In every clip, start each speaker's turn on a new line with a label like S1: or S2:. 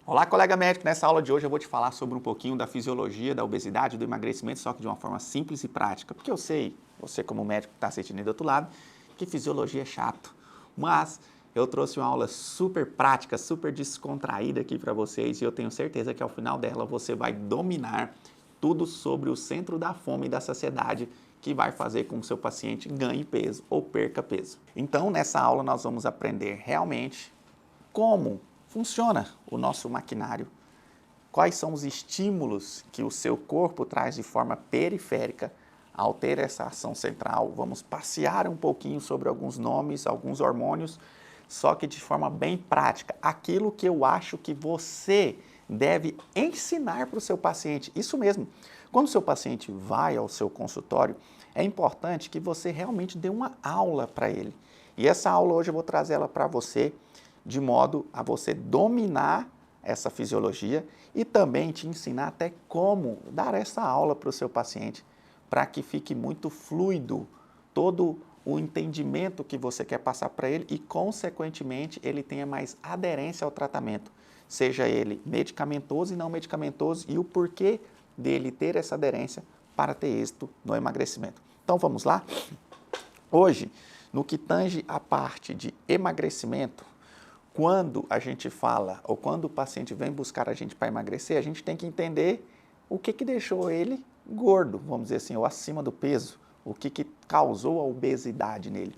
S1: Olá, colega médico. Nessa aula de hoje eu vou te falar sobre um pouquinho da fisiologia da obesidade e do emagrecimento, só que de uma forma simples e prática. Porque eu sei, você como médico que está assistindo aí do outro lado, que fisiologia é chato. Mas eu trouxe uma aula super prática, super descontraída aqui para vocês e eu tenho certeza que ao final dela você vai dominar tudo sobre o centro da fome e da saciedade que vai fazer com que o seu paciente ganhe peso ou perca peso. Então, nessa aula nós vamos aprender realmente como funciona o nosso maquinário, quais são os estímulos que o seu corpo traz de forma periférica ao ter essa ação central. Vamos passear um pouquinho sobre alguns nomes, alguns hormônios, só que de forma bem prática. Aquilo que eu acho que você deve ensinar para o seu paciente. Isso mesmo. Quando o seu paciente vai ao seu consultório, é importante que você realmente dê uma aula para ele. E essa aula hoje eu vou trazer ela para você de modo a você dominar essa fisiologia e também te ensinar até como dar essa aula para o seu paciente, para que fique muito fluido todo o entendimento que você quer passar para ele e, consequentemente, ele tenha mais aderência ao tratamento, seja ele medicamentoso e não medicamentoso, e o porquê dele ter essa aderência para ter êxito no emagrecimento. Então, vamos lá? Hoje, no que tange a parte de emagrecimento, quando a gente fala ou quando o paciente vem buscar a gente para emagrecer, a gente tem que entender o que deixou ele gordo, vamos dizer assim, ou acima do peso, o que causou a obesidade nele.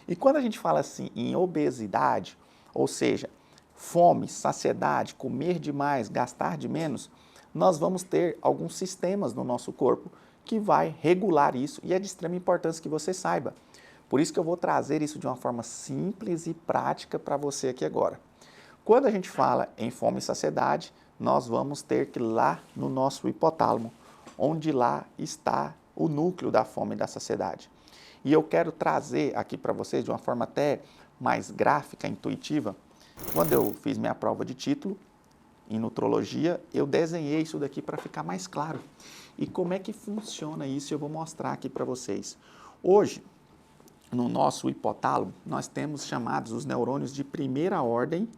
S1: E quando a gente fala assim em obesidade, ou seja, fome, saciedade, comer demais, gastar de menos, nós vamos ter alguns sistemas no nosso corpo que vai regular isso e é de extrema importância que você saiba. Por isso que eu vou trazer isso de uma forma simples e prática para você aqui agora. Quando a gente fala em fome e saciedade, nós vamos ter que ir lá no nosso hipotálamo, onde lá está o núcleo da fome e da saciedade. E eu quero trazer aqui para vocês de uma forma até mais gráfica, intuitiva. Quando eu fiz minha prova de título em nutrologia, eu desenhei isso daqui para ficar mais claro. E como é que funciona isso eu vou mostrar aqui para vocês. Hoje, no nosso hipotálamo, nós temos chamados os neurônios de primeira ordem.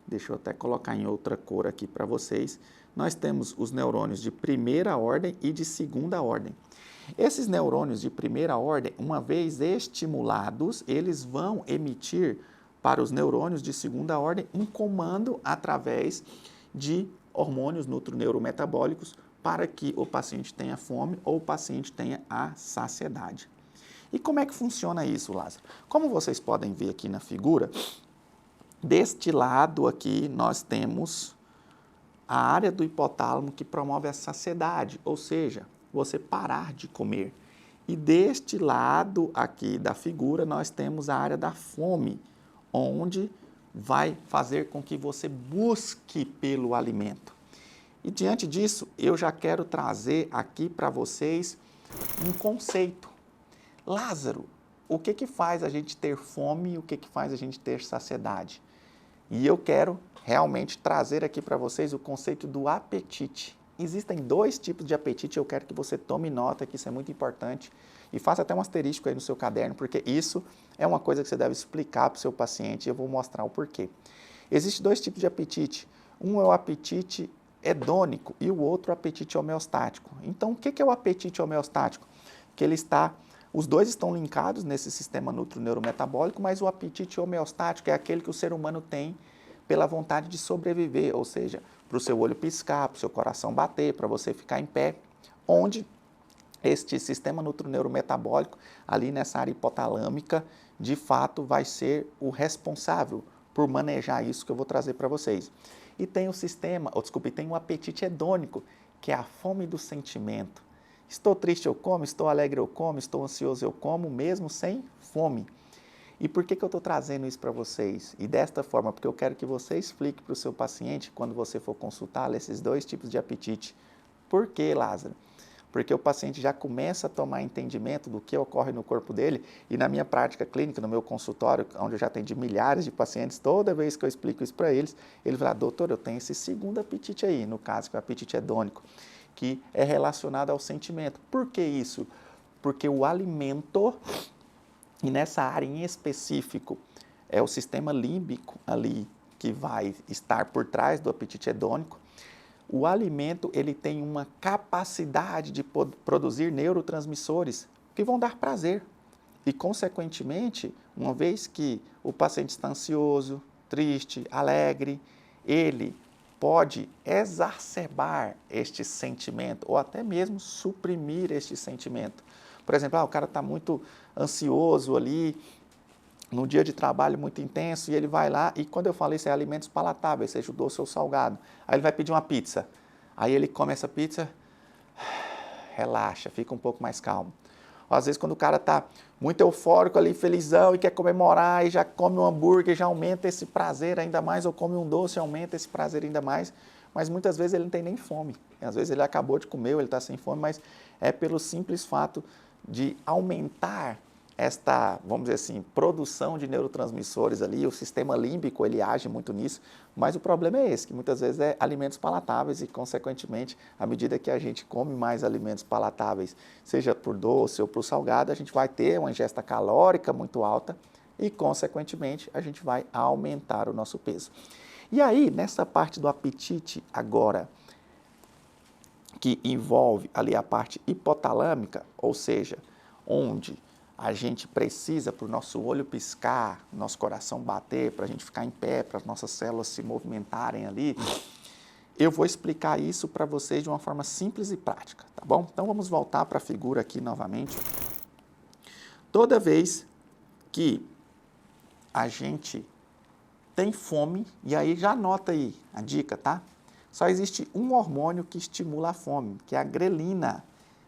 S1: Deixa eu até colocar em outra cor aqui para vocês. Nós temos os neurônios de primeira ordem e de segunda ordem. Esses neurônios de primeira ordem, uma vez estimulados, eles vão emitir para os neurônios de segunda ordem um comando através de hormônios nutroneurometabólicos para que o paciente tenha fome ou o paciente tenha a saciedade. E como é que funciona isso, Lázaro? Como vocês podem ver aqui na figura, deste lado aqui nós temos a área do hipotálamo que promove a saciedade, ou seja, você parar de comer. E deste lado aqui da figura nós temos a área da fome, onde vai fazer com que você busque pelo alimento. E diante disso, eu já quero trazer aqui para vocês um conceito. Lázaro, o que faz a gente ter fome e o que faz a gente ter saciedade? E eu quero realmente trazer aqui para vocês o conceito do apetite. Existem dois tipos de apetite, eu quero que você tome nota, que isso é muito importante, e faça até um asterisco aí no seu caderno, porque isso é uma coisa que você deve explicar para o seu paciente e eu vou mostrar o porquê. Existem dois tipos de apetite. Um é o apetite hedônico e o outro o apetite homeostático. Então, o que é o apetite homeostático? Que ele está... Os dois estão linkados nesse sistema nutroneurometabólico, mas o apetite homeostático é aquele que o ser humano tem pela vontade de sobreviver, ou seja, para o seu olho piscar, para o seu coração bater, para você ficar em pé, onde este sistema nutroneurometabólico, ali nessa área hipotalâmica, de fato vai ser o responsável por manejar isso que eu vou trazer para vocês. E tem o sistema, tem o apetite hedônico, que é a fome do sentimento. Estou triste, eu como, estou alegre, eu como, estou ansioso, eu como, mesmo sem fome. E por que eu estou trazendo isso para vocês? E desta forma, porque eu quero que você explique para o seu paciente, quando você for consultá-lo, esses dois tipos de apetite. Por que, Lázaro? Porque o paciente já começa a tomar entendimento do que ocorre no corpo dele, e na minha prática clínica, no meu consultório, onde eu já atendi milhares de pacientes, toda vez que eu explico isso para eles, ele fala, doutor, eu tenho esse segundo apetite aí, no caso, que é o apetite hedônico, que é relacionado ao sentimento. Por que isso? Porque o alimento, e nessa área em específico, é o sistema límbico ali que vai estar por trás do apetite hedônico, o alimento ele tem uma capacidade de produzir neurotransmissores que vão dar prazer. E, consequentemente, uma vez que o paciente está ansioso, triste, alegre, ele pode exacerbar este sentimento ou até mesmo suprimir este sentimento. Por exemplo, o cara está muito ansioso ali, num dia de trabalho muito intenso, e ele vai lá, e quando eu falo isso é alimentos palatáveis, seja o doce ou o salgado, aí ele vai pedir uma pizza, aí ele come essa pizza, relaxa, fica um pouco mais calmo. Ou, às vezes quando o cara está muito eufórico ali, felizão, e quer comemorar, e já come um hambúrguer, já aumenta esse prazer ainda mais, ou come um doce, aumenta esse prazer ainda mais, mas muitas vezes ele não tem nem fome, às vezes ele acabou de comer, ou ele está sem fome, mas é pelo simples fato de aumentar esta, vamos dizer assim, produção de neurotransmissores ali, o sistema límbico ele age muito nisso, mas o problema é esse, que muitas vezes é alimentos palatáveis e, consequentemente, à medida que a gente come mais alimentos palatáveis, seja por doce ou por salgado, a gente vai ter uma ingesta calórica muito alta e, consequentemente, a gente vai aumentar o nosso peso. E aí, nessa parte do apetite agora, que envolve ali a parte hipotalâmica, ou seja, onde a gente precisa para o nosso olho piscar, nosso coração bater, para a gente ficar em pé, para as nossas células se movimentarem ali, eu vou explicar isso para vocês de uma forma simples e prática, tá bom? Então vamos voltar para a figura aqui novamente. Toda vez que a gente tem fome, e aí já anota aí a dica, tá? Só existe um hormônio que estimula a fome, que é a grelina.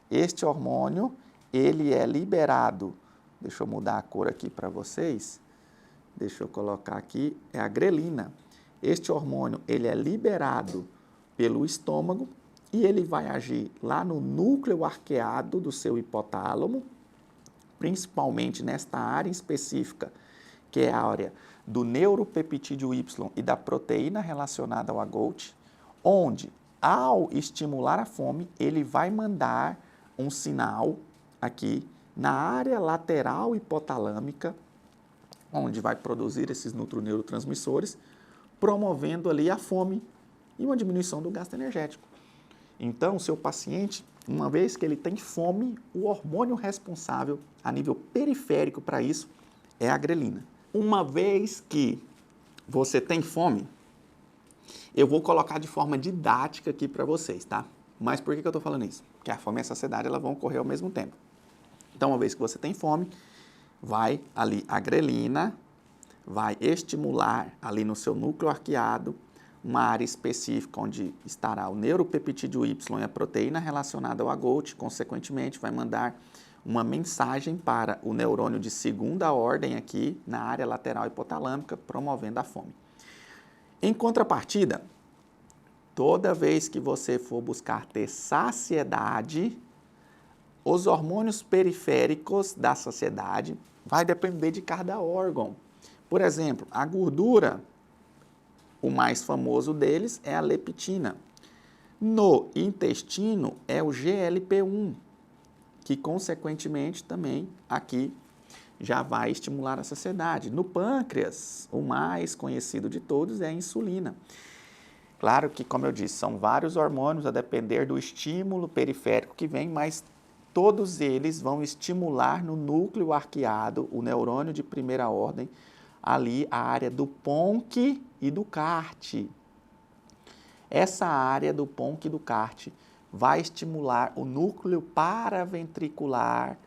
S1: Este hormônio, ele é liberado, deixa eu mudar a cor aqui para vocês, deixa eu colocar aqui, é a grelina. Este hormônio, ele é liberado pelo estômago e ele vai agir lá no núcleo arqueado do seu hipotálamo, principalmente nesta área específica, que é a área do neuropeptídeo Y e da proteína relacionada ao AGOT, onde, ao estimular a fome, ele vai mandar um sinal aqui na área lateral hipotalâmica, onde vai produzir esses neurotransmissores, promovendo ali a fome e uma diminuição do gasto energético. Então, o seu paciente, uma vez que ele tem fome, o hormônio responsável a nível periférico para isso é a grelina. Uma vez que você tem fome, eu vou colocar de forma didática aqui para vocês, tá? Mas por que eu estou falando isso? Porque a fome e a saciedade elas vão ocorrer ao mesmo tempo. Então, uma vez que você tem fome, vai ali a grelina, vai estimular ali no seu núcleo arqueado uma área específica onde estará o neuropeptídeo Y e a proteína relacionada ao AGOT, consequentemente vai mandar uma mensagem para o neurônio de segunda ordem aqui na área lateral hipotalâmica, promovendo a fome. Em contrapartida, toda vez que você for buscar ter saciedade, os hormônios periféricos da saciedade vai depender de cada órgão. Por exemplo, a gordura, o mais famoso deles é a leptina. No intestino é o GLP-1, que consequentemente também aqui já vai estimular a saciedade. No pâncreas, o mais conhecido de todos é a insulina. Claro que, como eu disse, são vários hormônios a depender do estímulo periférico que vem, mas todos eles vão estimular no núcleo arqueado, o neurônio de primeira ordem, ali a área do PONC e do CART. Essa área do PONC e do CART vai estimular o núcleo paraventricular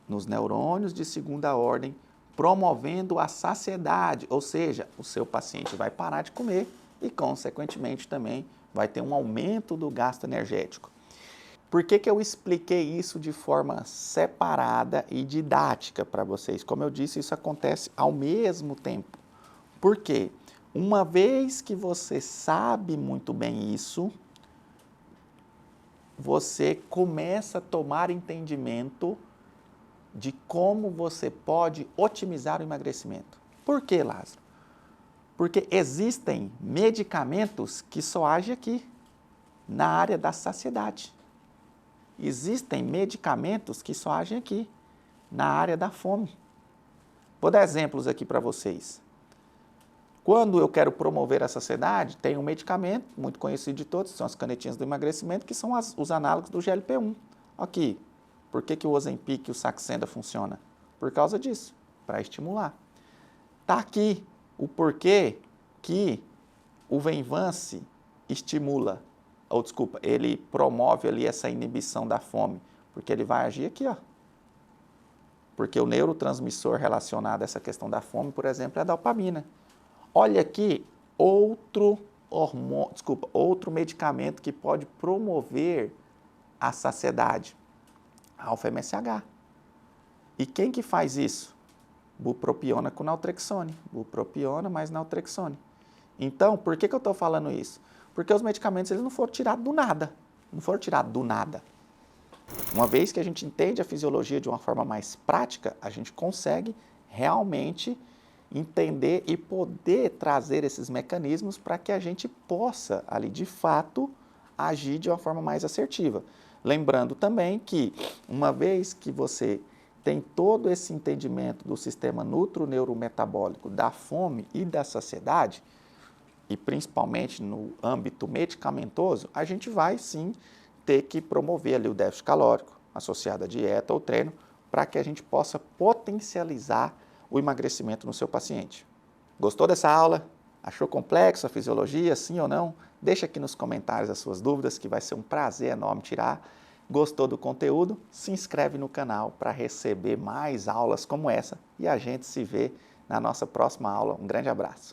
S1: nos neurônios de segunda ordem, promovendo a saciedade, ou seja, o seu paciente vai parar de comer e, consequentemente, também vai ter um aumento do gasto energético. Por que eu expliquei isso de forma separada e didática para vocês? Como eu disse, isso acontece ao mesmo tempo. Por quê? Uma vez que você sabe muito bem isso, você começa a tomar entendimento de como você pode otimizar o emagrecimento. Por quê, Lázaro? Porque existem medicamentos que só agem aqui, na área da saciedade. Existem medicamentos que só agem aqui, na área da fome. Vou dar exemplos aqui para vocês. Quando eu quero promover a saciedade, tem um medicamento muito conhecido de todos, são as canetinhas do emagrecimento, que são os análogos do GLP-1. Aqui, por que o Ozempic e o Saxenda funcionam? Por causa disso, para estimular. Está aqui o porquê que o Venvance estimula, ou desculpa, ele promove ali essa inibição da fome, porque ele vai agir aqui, ó. Porque o neurotransmissor relacionado a essa questão da fome, por exemplo, é a dopamina. Olha aqui outro medicamento que pode promover a saciedade, alfa-MSH. E quem que faz isso? Bupropiona com naltrexone. Bupropiona mais naltrexone. Então, por que eu estou falando isso? Porque os medicamentos eles não foram tirados do nada. Não foram tirados do nada. Uma vez que a gente entende a fisiologia de uma forma mais prática, a gente consegue realmente entender e poder trazer esses mecanismos para que a gente possa, ali, de fato, agir de uma forma mais assertiva. Lembrando também que, uma vez que você tem todo esse entendimento do sistema nutro-neurometabólico, da fome e da saciedade, e principalmente no âmbito medicamentoso, a gente vai sim ter que promover ali o déficit calórico associado à dieta ou treino para que a gente possa potencializar o emagrecimento no seu paciente. Gostou dessa aula? Achou complexo a fisiologia, sim ou não? Deixa aqui nos comentários as suas dúvidas, que vai ser um prazer enorme tirar. Gostou do conteúdo? Se inscreve no canal para receber mais aulas como essa e a gente se vê na nossa próxima aula. Um grande abraço!